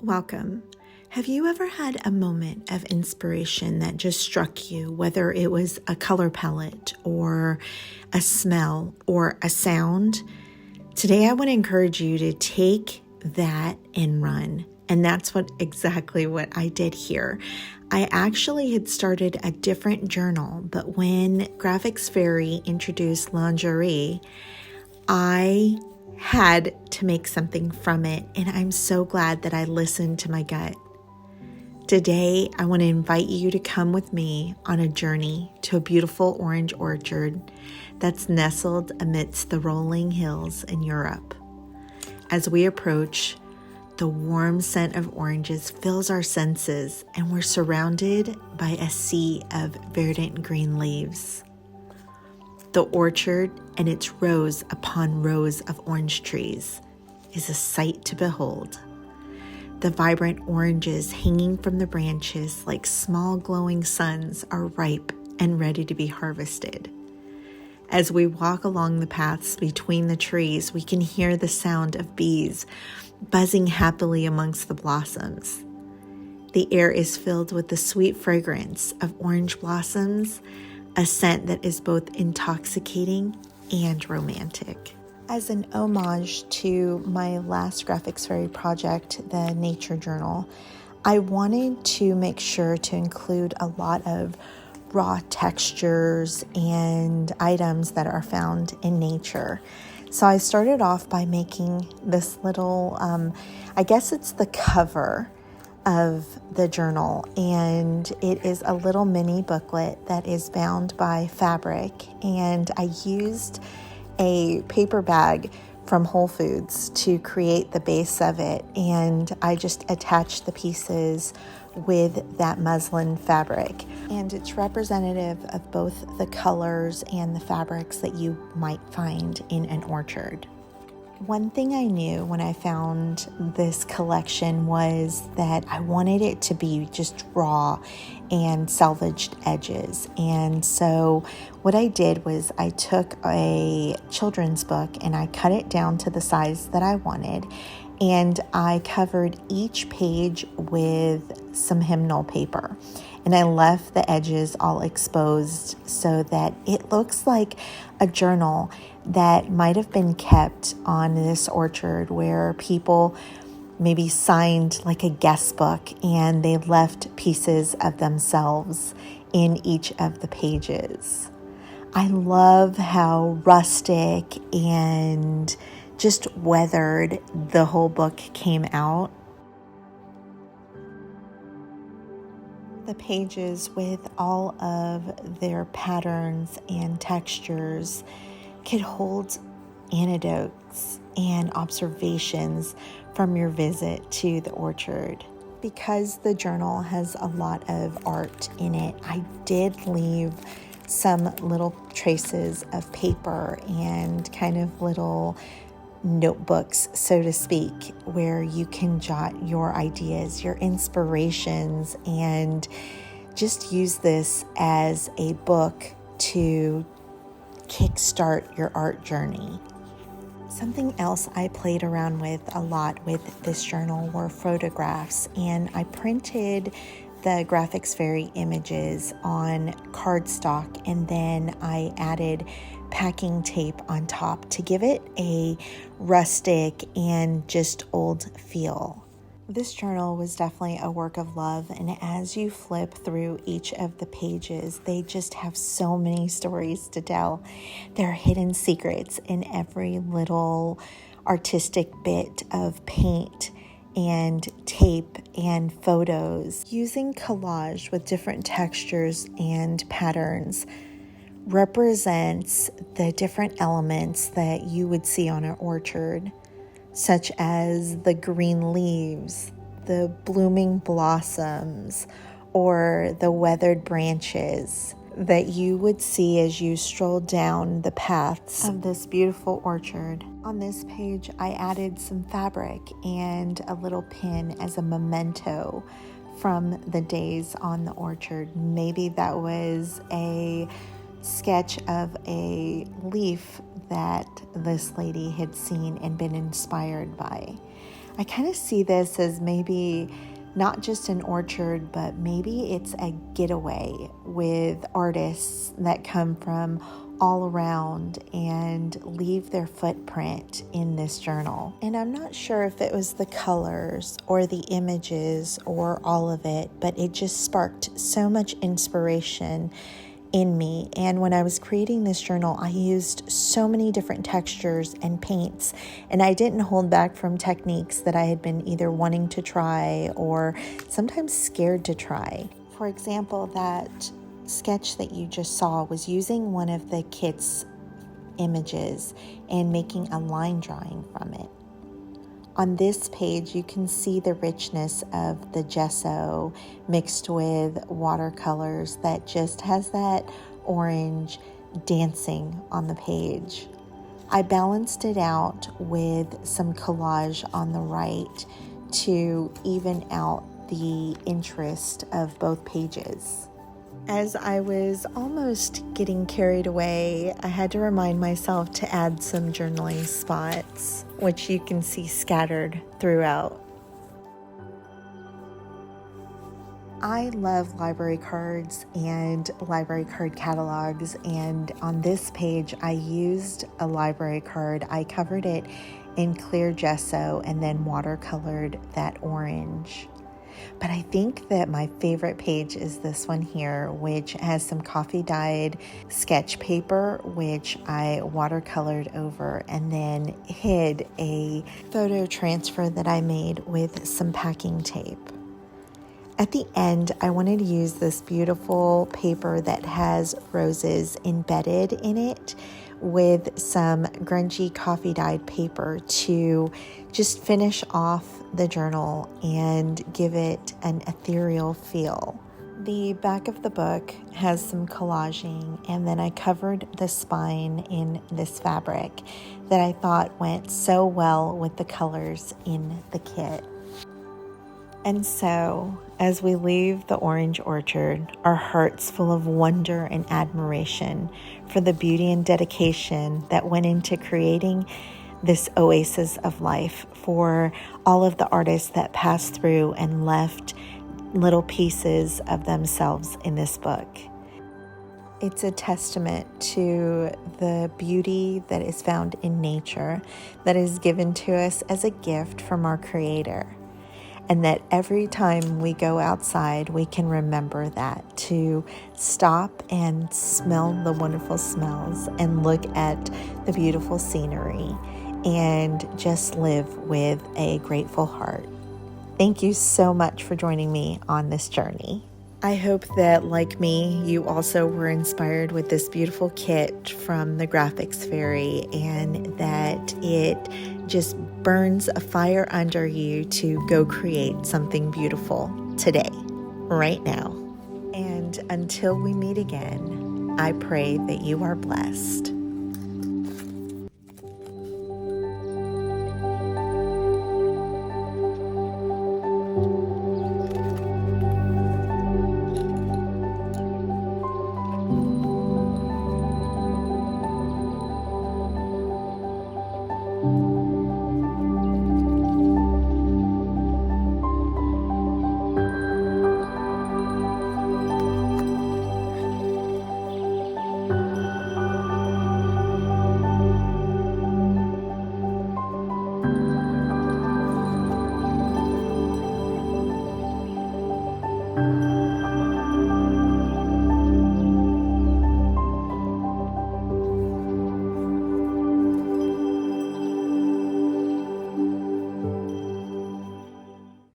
Welcome. Have you ever had a moment of inspiration that just struck you, whether it was a color palette or a smell or a sound? Today, I want to encourage you to take that and run. And that's exactly what I did here. I actually had started a different journal, but when Graphics Fairy introduced lingerie, I had to make something from it, and I'm so glad that I listened to my gut. Today, I want to invite you to come with me on a journey to a beautiful orange orchard that's nestled amidst the rolling hills in Europe. As we approach, the warm scent of oranges fills our senses, and we're surrounded by a sea of verdant green leaves. The orchard and its rows upon rows of orange trees is a sight to behold. The vibrant oranges hanging from the branches like small glowing suns are ripe and ready to be harvested. As we walk along the paths between the trees, we can hear the sound of bees buzzing happily amongst the blossoms. The air is filled with the sweet fragrance of orange blossoms, a scent that is both intoxicating and romantic. As an homage to my last Graphics Fairy project, the Nature Journal, I wanted to make sure to include a lot of raw textures and items that are found in nature. So I started off by making this little, I guess it's the cover of the journal, and it is a little mini booklet that is bound by fabric, and I used a paper bag from Whole Foods to create the base of it, and I just attached the pieces with that muslin fabric, and it's representative of both the colors and the fabrics that you might find in an orchard. One thing I knew when I found this collection was that I wanted it to be just raw and salvaged edges. And so what I did was I took a children's book and I cut it down to the size that I wanted. And I covered each page with some hymnal paper. And I left the edges all exposed so that it looks like a journal that might have been kept on this orchard where people maybe signed like a guest book and they left pieces of themselves in each of the pages. I love how rustic and just weathered the whole book came out. The pages with all of their patterns and textures could hold anecdotes and observations from your visit to the orchard. Because the journal has a lot of art in it, I did leave some little traces of paper and kind of little notebooks, so to speak, where you can jot your ideas, your inspirations, and just use this as a book to kickstart your art journey. Something else I played around with a lot with this journal were photographs, and I printed the Graphics Fairy images on cardstock, and then I added packing tape on top to give it a rustic and just old feel. This journal was definitely a work of love, and as you flip through each of the pages, they just have so many stories to tell. There are hidden secrets in every little artistic bit of paint and tape and photos. Using collage with different textures and patterns represents the different elements that you would see on an orchard, such as the green leaves, the blooming blossoms, or the weathered branches that you would see as you stroll down the paths of this beautiful orchard. On this page, I added some fabric and a little pin as a memento from the days on the orchard. Maybe that was a sketch of a leaf that this lady had seen and been inspired by. I kind of see this as maybe not just an orchard, but maybe it's a getaway with artists that come from all around and leave their footprint in this journal. And I'm not sure if it was the colors or the images or all of it, but it just sparked so much inspiration in me. And when I was creating this journal, I used so many different textures and paints, and I didn't hold back from techniques that I had been either wanting to try or sometimes scared to try. For example, that sketch that you just saw was using one of the kit's images and making a line drawing from it. On this page, you can see the richness of the gesso mixed with watercolors that just has that orange dancing on the page. I balanced it out with some collage on the right to even out the interest of both pages. As I was almost getting carried away, I had to remind myself to add some journaling spots, which you can see scattered throughout. I love library cards and library card catalogs, and on this page I used a library card. I covered it in clear gesso and then watercolored that orange. But I think that my favorite page is this one here, which has some coffee dyed sketch paper, which I watercolored over and then hid a photo transfer that I made with some packing tape. At the end, I wanted to use this beautiful paper that has roses embedded in it with some grungy coffee dyed paper to just finish off the journal and give it an ethereal feel. The back of the book has some collaging, and then I covered the spine in this fabric that I thought went so well with the colors in the kit. And so, as we leave the orange orchard, our hearts full of wonder and admiration for the beauty and dedication that went into creating this oasis of life for all of the artists that passed through and left little pieces of themselves in this book. It's a testament to the beauty that is found in nature that is given to us as a gift from our Creator. And that every time we go outside, we can remember that, to stop and smell the wonderful smells and look at the beautiful scenery and just live with a grateful heart. Thank you so much for joining me on this journey. I hope that, like me, you also were inspired with this beautiful kit from the Graphics Fairy, and that it just burns a fire under you to go create something beautiful today, right now. And until we meet again, I pray that you are blessed.